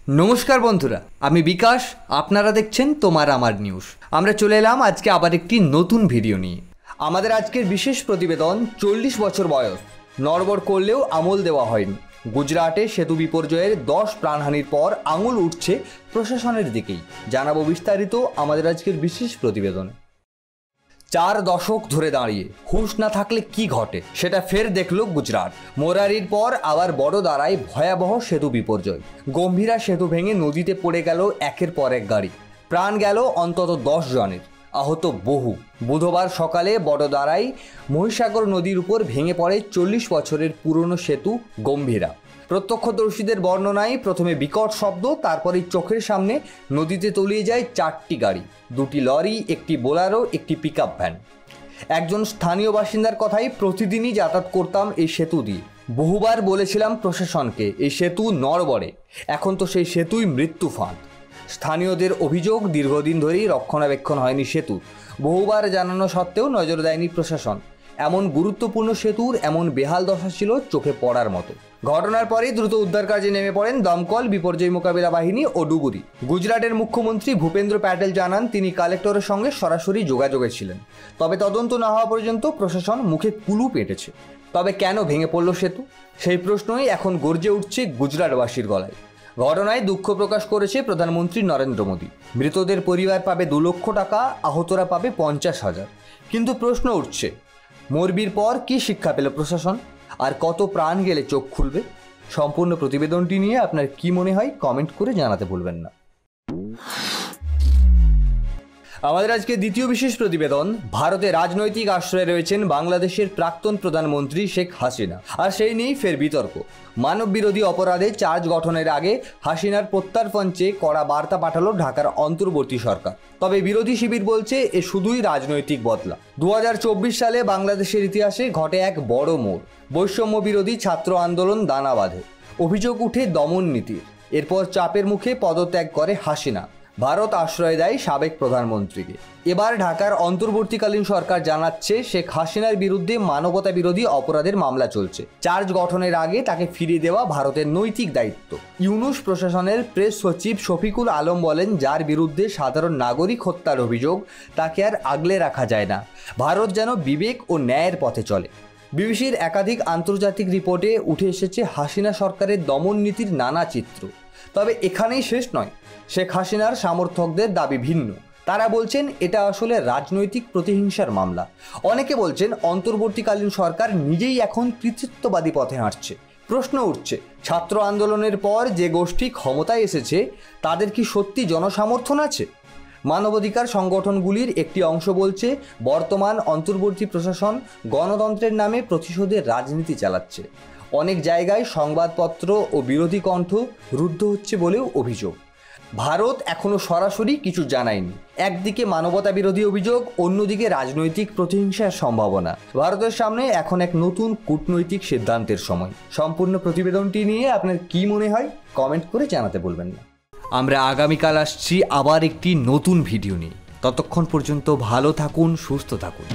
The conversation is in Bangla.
নমস্কার বন্ধুরা, আমি বিকাশ। আপনারা দেখছেন তোমার আমার নিউজ। আমরা চলে এলাম আজকে আবার একটি নতুন ভিডিও নিয়ে। আমাদের আজকের বিশেষ প্রতিবেদন 40 বছর বয়স, নড়বড় করলেও আমল দেওয়া হয়নি। গুজরাটে সেতু বিপর্যয়ের 10 প্রাণহানির পর আঙুল উঠছে প্রশাসনের দিকেই। জানাবো বিস্তারিত আমাদের আজকের বিশেষ প্রতিবেদনে। 4 দশক ধরে দাঁড়িয়ে হুঁশ না থাকলে কি ঘটে সেটা ফের দেখল গুজরাট। মোরারির পর আবার বড়োদারায় ভয়াবহ সেতু বিপর্যয়। গম্ভীরা সেতু ভেঙে নদীতে পড়ে গেল একের পর এক গাড়ি। প্রাণ গেল অন্তত 10 জনের, আহত বহু। বুধবার সকালে বড়োদারায় মহিসাগর নদীর উপর ভেঙে পড়ে 40 বছরের পুরনো সেতু গম্ভীরা। প্রত্যক্ষদর্শীদের বর্ণনায় প্রথমে বিকট শব্দ, তারপরে চোখের সামনে নদীতে তলিয়ে যায় 4টি গাড়ি, 2টি লরি, একটি বোলারো, একটি পিকআপ ভ্যান। একজন স্থানীয় বাসিন্দার কথাই, প্রতিদিনই যাতায়াত করতাম এই সেতু দিয়ে। বহুবার বলেছিলাম প্রশাসনকে এই সেতু নড়বড়ে, এখন তো সেই সেতুই মৃত্যু ফাঁদ। স্থানীয়দের অভিযোগ, দীর্ঘদিন ধরেই রক্ষণাবেক্ষণ হয়নি সেতু। বহুবার জানানো সত্ত্বেও নজর দেয়নি প্রশাসন। এমন গুরুত্বপূর্ণ সেতুর এমন বেহাল দশা ছিল চোখে পড়ার মতো। ঘটনার পরেই দ্রুত উদ্ধার কাজে নেমে পড়েন দমকল, বিপর্যয় মোকাবিলা বাহিনী ও ডুবুরি। গুজরাটের মুখ্যমন্ত্রী ভূপেন্দ্র প্যাটেল জানান, তিনি কালেক্টরের সঙ্গে সরাসরি যোগাযোগে ছিলেন। তবে তদন্ত না হওয়া পর্যন্ত প্রশাসন মুখে কুলুপ এঁটেছে। তবে কেন ভেঙে পড়ল সেতু, সেই প্রশ্নই এখন গর্জে উঠছে গুজরাটবাসীর গলায়। ঘটনায় দুঃখ প্রকাশ করেছে প্রধানমন্ত্রী নরেন্দ্র মোদী। মৃতদের পরিবার পাবে 2 লক্ষ টাকা, আহতরা পাবে 50,000। কিন্তু প্রশ্ন উঠছে, মোরবির পর কি শিক্ষা পেল প্রশাসন, আর কত প্রাণ গেলে চোখ খুলবে? সম্পূর্ণ প্রতিবেদনটি নিয়ে আপনার কি মনে হয় কমেন্ট করে জানাতে ভুলবেন না। আমাদের আজকে দ্বিতীয় বিশেষ প্রতিবেদন। ভারতে রাজনৈতিক আশ্রয়ে রয়েছেন বাংলাদেশের প্রাক্তন প্রধানমন্ত্রী শেখ হাসিনা, আর সেই নিয়েই ফের বিতর্ক। মানব বিরোধী অপরাধে চার্জ গঠনের আগে হাসিনার প্রত্যার্পণ চেয়ে কড়া বার্তা পাঠালো ঢাকার অন্তর্বর্তী সরকার। তবে বিরোধী শিবির বলছে এ শুধুই রাজনৈতিক বদলা। 2024 সালে বাংলাদেশের ইতিহাসে ঘটে এক বড় মোড়। বৈষম্য বিরোধী ছাত্র আন্দোলন দানা বাঁধে, অভিযোগ উঠে দমন নীতির। এরপর চাপের মুখে পদত্যাগ করে হাসিনা। ভারত আশ্রয় দেয় সাবেক প্রধানমন্ত্রীকে। এবার ঢাকার অন্তর্বর্তীকালীন সরকার জানাচ্ছে শেখ হাসিনার বিরুদ্ধে মানবতা বিরোধী অপরাধের মামলা চলছে। চার্জ গঠনের আগে তাকে ফিরিয়ে দেওয়া ভারতের নৈতিক দায়িত্ব। ইউনূস প্রশাসনের প্রেস সচিব শফিকুল আলম বলেন, যার বিরুদ্ধে সাধারণ নাগরিক হত্যার অভিযোগ, তাকে আর আগলে রাখা যায় না। ভারত যেন বিবেক ও ন্যায়ের পথে চলে। বিবিসির একাধিক আন্তর্জাতিক রিপোর্টে উঠে এসেছে হাসিনা সরকারের দমন নীতির নানা চিত্র। তবে এখানেই শেষ নয়। শেখ হাসিনার সমর্থকদের দাবি ভিন্ন। তারা বলছেন এটা আসলে রাজনৈতিক প্রতিহিংসার মামলা। অনেকে বলছেন অন্তর্বর্তীকালীন সরকার নিজেই এখন কৃতিত্ববাদী পথে হাঁটছে। প্রশ্ন উঠছে, ছাত্র আন্দোলনের পর যে গোষ্ঠী ক্ষমতায় এসেছে, তাদের কি সত্যি জনসমর্থন আছে? মানবাধিকার সংগঠনগুলির একটি অংশ বলছে, বর্তমান অন্তর্বর্তী প্রশাসন গণতন্ত্রের নামে প্রতিশোধের রাজনীতি চালাচ্ছে। অনেক জায়গায় সংবাদপত্র ও বিরোধী কণ্ঠ রুদ্ধ হচ্ছে বলেও অভিযোগ। ভারত এখনও সরাসরি কিছু জানায়নি। একদিকে মানবতা বিরোধী অভিযোগ, অন্যদিকে রাজনৈতিক প্রতিহিংসার সম্ভাবনা। ভারতের সামনে এখন এক নতুন কূটনৈতিক সিদ্ধান্তের সময়। সম্পূর্ণ প্রতিবেদনটি নিয়ে আপনার কি মনে হয় কমেন্ট করে জানাতে বলবেন না। আমরা আগামীকাল আসছি আবার একটি নতুন ভিডিও নিয়ে। ততক্ষণ পর্যন্ত ভালো থাকুন, সুস্থ থাকুন।